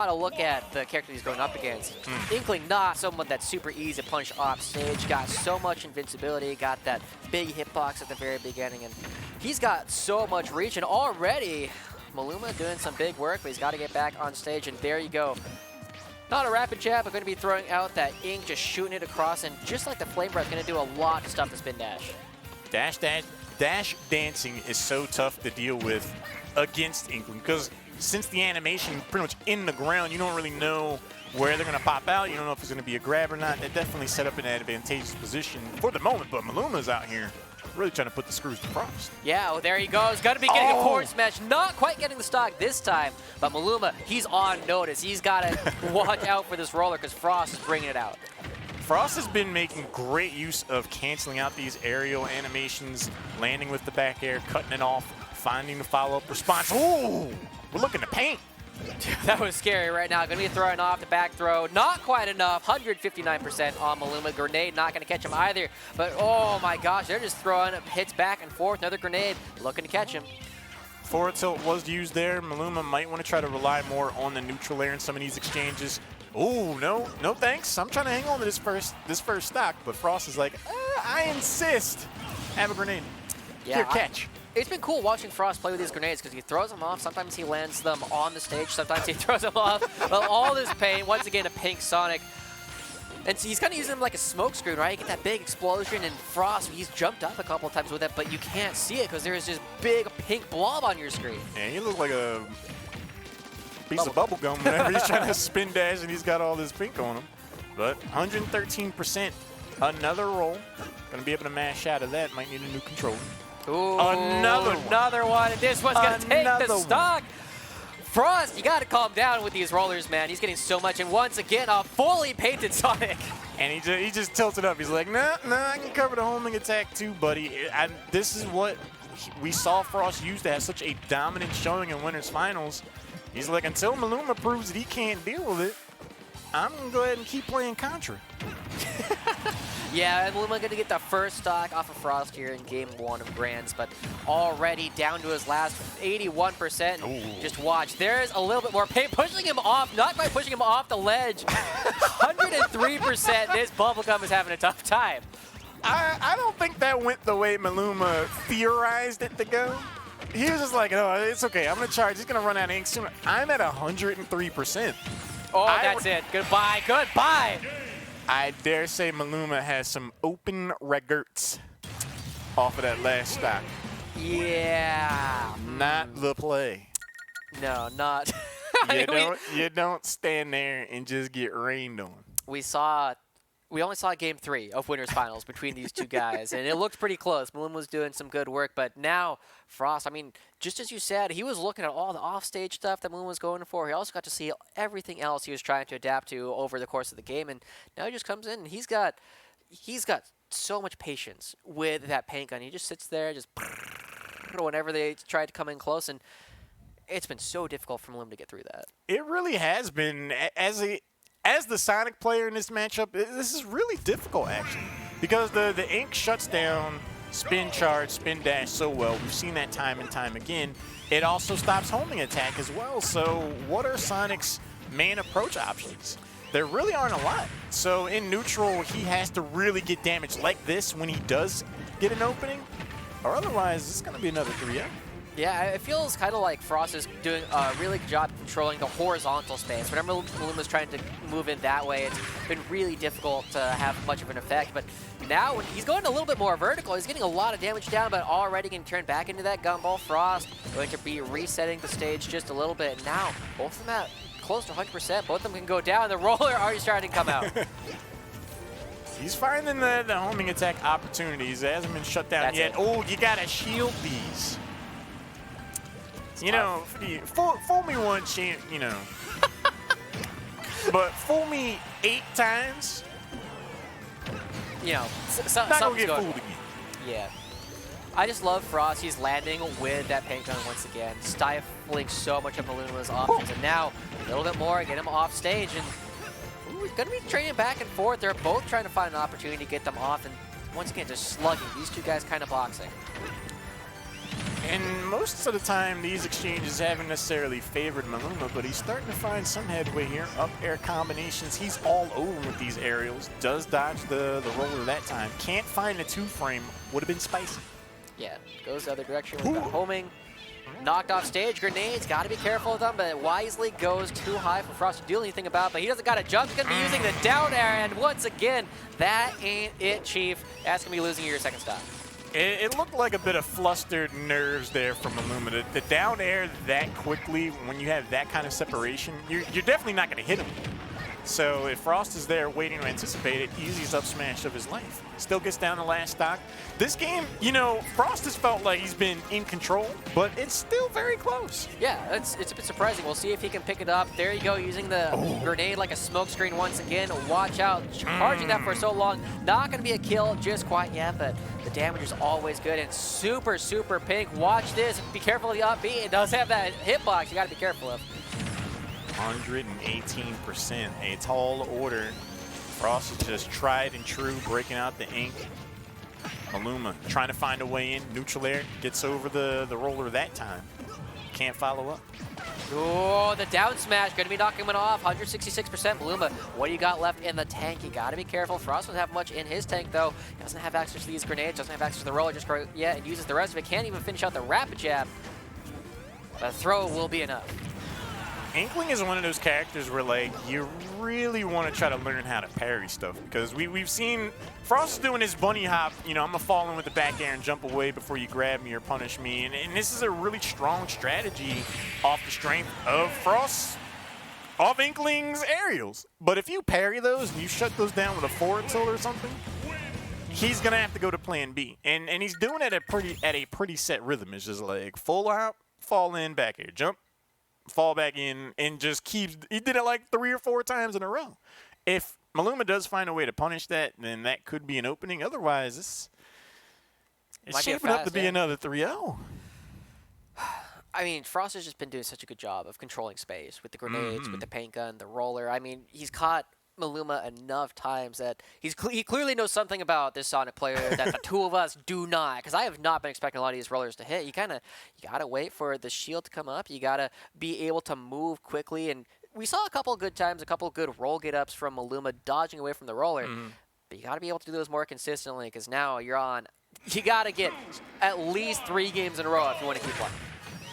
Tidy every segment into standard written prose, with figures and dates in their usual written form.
Gotta look at the character he's going up against. Inkling, not someone that's super easy to punch off stage. Got so much invincibility, got that big hitbox at the very beginning, and he's got so much reach. And already, Maluma doing some big work, but he's got to get back on stage. And there you go. Not a rapid jab, but going to be throwing out that ink, just shooting it across, and just like the flame breath, going to do a lot to stop the spin dash. Dash dancing is so tough to deal with against Inkling because since the animation pretty much in the ground, you don't really know where they're going to pop out. You don't know if it's going to be a grab or not. They're definitely set up in an advantageous position for the moment, but Maluma's out here really trying to put the screws to Frost. Yeah, well, there he goes. Going to be getting a forward smash. Not quite getting the stock this time, but Maluma, he's on notice. He's got to watch out for this roller because Frost is bringing it out. Frost has been making great use of canceling out these aerial animations, landing with the back air, cutting it off, finding the follow-up response. Ooh, we're looking to paint. That was scary right now. Going to be throwing off the back throw. Not quite enough. 159% on Maluma. Grenade not going to catch him either. But oh my gosh, they're just throwing hits back and forth. Another grenade looking to catch him. Forward tilt was used there. Maluma might want to try to rely more on the neutral air in some of these exchanges. Oh, no thanks. I'm trying to hang on to this first stock, but Frost is like, I insist. Have a grenade. Yeah, Here, catch. It's been cool watching Frost play with these grenades because he throws them off. Sometimes he lands them on the stage. Sometimes he throws them off. But all this pain, once again, a pink Sonic. And so he's kind of using them like a smoke screen, right? You get that big explosion, and Frost, he's jumped up a couple of times with it, but you can't see it because there is this big pink blob on your screen. And he looks like a piece of bubble gum whenever he's trying to spin dash and he's got all this pink on him. But 113%, another roll. Going to be able to mash out of that. Might need a new controller. Ooh, another one. And this one's going to take the stock. Frost, you got to calm down with these rollers, man. He's getting so much. And once again, a fully painted Sonic. And he just tilts it up. He's like, nah, I can cover the homing attack too, buddy. And this is what we saw Frost use to have such a dominant showing in Winners Finals. He's like, until Maluma proves that he can't deal with it, I'm going to go ahead and keep playing Contra. Yeah, and Maluma going to get the first stock off of Frost here in Game 1 of Grands, but already down to his last 81%. Ooh. Just watch. There's a little bit more pain, pushing him off, not quite pushing him off the ledge. 103%. This Bubblegum is having a tough time. I don't think that went the way Maluma theorized it to go. He was just like, oh, it's okay. I'm going to charge. He's going to run out of ink soon. I'm at 103%. Oh, that's it. Goodbye. Goodbye. I dare say Maluma has some open regrets off of that last stock. Yeah. Not the play. No, not. You don't stand there and just get rained on. We only saw Game 3 of Winners Finals between these two guys, and it looked pretty close. Maluma was doing some good work, but now Frost, I mean, just as you said, he was looking at all the offstage stuff that Maluma was going for. He also got to see everything else he was trying to adapt to over the course of the game, and now he just comes in and he's got so much patience with that paint gun. He just sits there, just whenever they try to come in close, and it's been so difficult for Maluma to get through that. It really has been. As the Sonic player in this matchup, this is really difficult, actually, because the ink shuts down spin charge, spin dash so well. We've seen that time and time again. It also stops homing attack as well. So what are Sonic's main approach options? There really aren't a lot. So in neutral, he has to really get damage like this when he does get an opening, or otherwise it's going to be another 3-up. Yeah, it feels kind of like Frost is doing a really good job controlling the horizontal space. Whenever Maluma's trying to move in that way, it's been really difficult to have much of an effect. But now, when he's going a little bit more vertical, he's getting a lot of damage down, but already getting turned back into that gumball. Frost going to be resetting the stage just a little bit. And now, both of them at close to 100%. Both of them can go down. The roller already starting to come out. He's finding the homing attack opportunities. It hasn't been shut down yet. Oh, you got to shield these. You know, fool me once, you know. But fool me 8 times. You know, not gonna get fooled again. Yeah. I just love Frost. He's landing with that paint gun once again, stifling so much of Maluma's options. And now, a little bit more, get him off stage. And we're going to be trading back and forth. They're both trying to find an opportunity to get them off. And once again, just slugging. These two guys kind of boxing. And most of the time, these exchanges haven't necessarily favored Maluma, but he's starting to find some headway here. Up air combinations. He's all over with these aerials. Does dodge the roller that time. Can't find a two-frame. Would have been spicy. Yeah, goes the other direction. We've got homing. Knocked off stage grenades. Got to be careful with them, but wisely goes too high for Frost to do anything about. But he doesn't got a jump. He's going to be using the down air, and once again, that ain't it, Chief. That's going to be losing your second stock. It looked like a bit of flustered nerves there from Maluma. The down air that quickly, when you have that kind of separation, you're definitely not going to hit him. So if Frost is there waiting to anticipate it, easiest up smash of his life. Still gets down the last stock. This game, you know, Frost has felt like he's been in control, but it's still very close. Yeah, it's a bit surprising. We'll see if he can pick it up. There you go, using the grenade like a smoke screen once again. Watch out, charging that for so long. Not going to be a kill just quite yet, but the damage is always good and super, super pink. Watch this. Be careful of the up B. It does have that hitbox you got to be careful of. 118%, a tall order. Frost is just tried and true, breaking out the ink. Maluma trying to find a way in. Neutral air, gets over the roller that time. Can't follow up. Oh, the down smash, going to be knocking him off. 166%. Maluma, what do you got left in the tank? You got to be careful. Frost doesn't have much in his tank, though. He doesn't have access to these grenades, doesn't have access to the roller just yet, and uses the rest of it. Can't even finish out the rapid jab. But a throw will be enough. Inkling is one of those characters where, like, you really want to try to learn how to parry stuff, because we've seen Frost doing his bunny hop. You know, I'm going to fall in with the back air and jump away before you grab me or punish me. And this is a really strong strategy off the strength of Frost, off Inkling's aerials. But if you parry those and you shut those down with a forward tilt or something, he's going to have to go to plan B. And he's doing it at a pretty set rhythm. It's just like full out, fall in, back air, jump, fall back in, and just keeps. He did it like 3 or 4 times in a row. If Maluma does find a way to punish that, then that could be an opening. Otherwise, it's shaping up to be another 3-0. I mean, Frost has just been doing such a good job of controlling space with the grenades, with the paint gun, the roller. I mean, he's caught Maluma enough times that he clearly knows something about this Sonic player that the two of us do not. Because I have not been expecting a lot of these rollers to hit. You gotta wait for the shield to come up. You gotta be able to move quickly. And we saw a couple good times, a couple good roll get-ups from Maluma dodging away from the roller. But you gotta be able to do those more consistently, because now you're on. You gotta get at least 3 games in a row if you want to keep playing.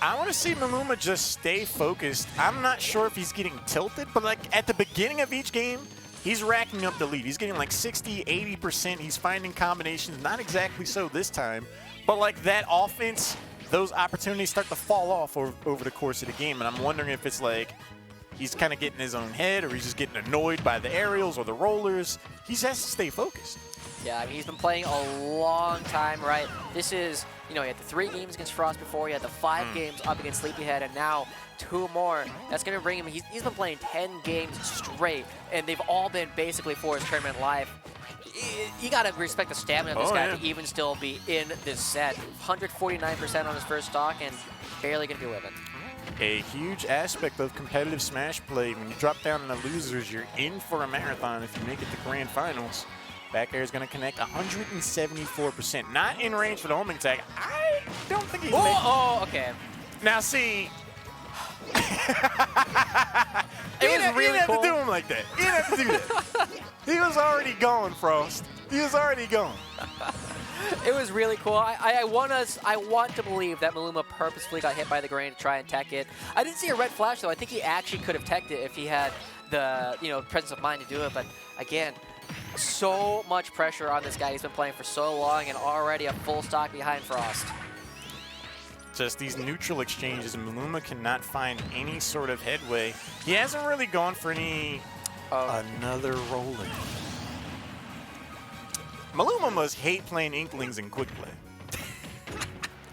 I want to see Maluma just stay focused. I'm not sure if he's getting tilted, but like at the beginning of each game, he's racking up the lead. He's getting like 60, 80%. He's finding combinations. Not exactly so this time, but like that offense, those opportunities start to fall off over the course of the game. And I'm wondering if it's like he's kind of getting in his own head, or he's just getting annoyed by the aerials or the rollers. He has to stay focused. Yeah, I mean, he's been playing a long time, right? This is, you know, he had the 3 games against Frost before, he had the 5 games up against Sleepyhead, and now 2 more. That's going to bring him, he's been playing 10 games straight, and they've all been basically for his tournament life. You got to respect the stamina of this guy to even still be in this set. 149% on his first stock, and barely going to be living. A huge aspect of competitive Smash play, when you drop down in the losers, you're in for a marathon if you make it to grand finals. Back air is going to connect 174%. Not in range for the homing tag. I don't think he's Okay. Now, see. It was really cool. You didn't have to do him like that. You didn't have to do that. He was already going, Frost. He was already going. It was really cool. I want to believe that Maluma purposefully got hit by the grenade to try and tech it. I didn't see a red flash, though. I think he actually could have teched it if he had the presence of mind to do it. But, again, so much pressure on this guy. He's been playing for so long and already a full stock behind Frost. Just these neutral exchanges, and Maluma cannot find any sort of headway. He hasn't really gone for any another roller. Maluma must hate playing Inklings in quick play.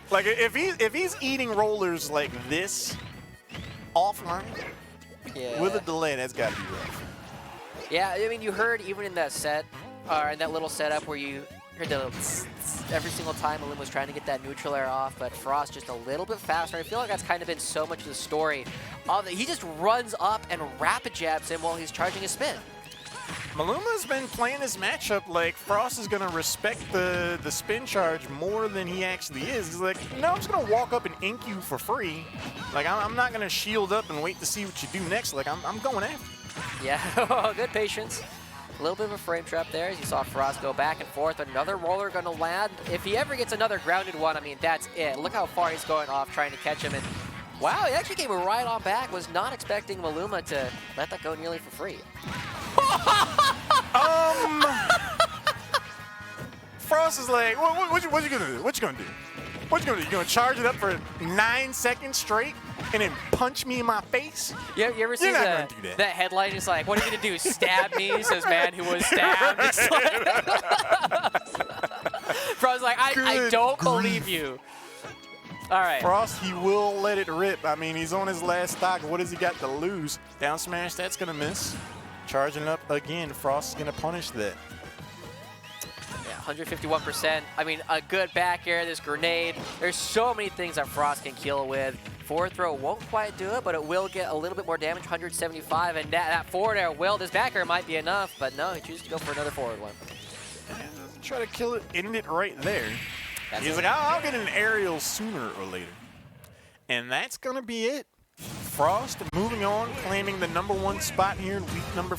Like if he's eating rollers like this offline with a delay, that's got to be rough. Yeah, I mean, you heard even in that set, or in that little setup where you heard the every single time Maluma was trying to get that neutral air off, but Frost just a little bit faster. I feel like that's kind of been so much of the story. He just runs up and rapid jabs him while he's charging his spin. Maluma's been playing this matchup like Frost is going to respect the spin charge more than he actually is. He's like, no, I'm just going to walk up and ink you for free. Like, I'm not going to shield up and wait to see what you do next. Like, I'm going after you. Yeah, good patience. A little bit of a frame trap there as you saw Frost go back and forth. Another roller going to land. If he ever gets another grounded one, I mean, that's it. Look how far he's going off trying to catch him. And wow, he actually came right on back. Was not expecting Maluma to let that go nearly for free. Frost is like, what you gonna do? What you gonna do? What you gonna do? You gonna charge it up for 9 seconds straight and then punch me in my face? You ever see that headline? It's like, what are you gonna do? Stab me? Says man who was stabbed. Frost's like, I don't believe you. All right. Frost, he will let it rip. I mean, he's on his last stock. What has he got to lose? Down smash, that's gonna miss. Charging up again, Frost's gonna punish that. Yeah, 151%. I mean, a good back air, this grenade. There's so many things that Frost can kill with. Forward throw won't quite do it, but it will get a little bit more damage, 175. And that forward air will, this back air might be enough, but no, he chooses to go for another forward one. Try to kill it, end it right there. That's He's like, I'll get an aerial sooner or later. And that's gonna be it. Frost moving on, claiming the #1 spot here in week number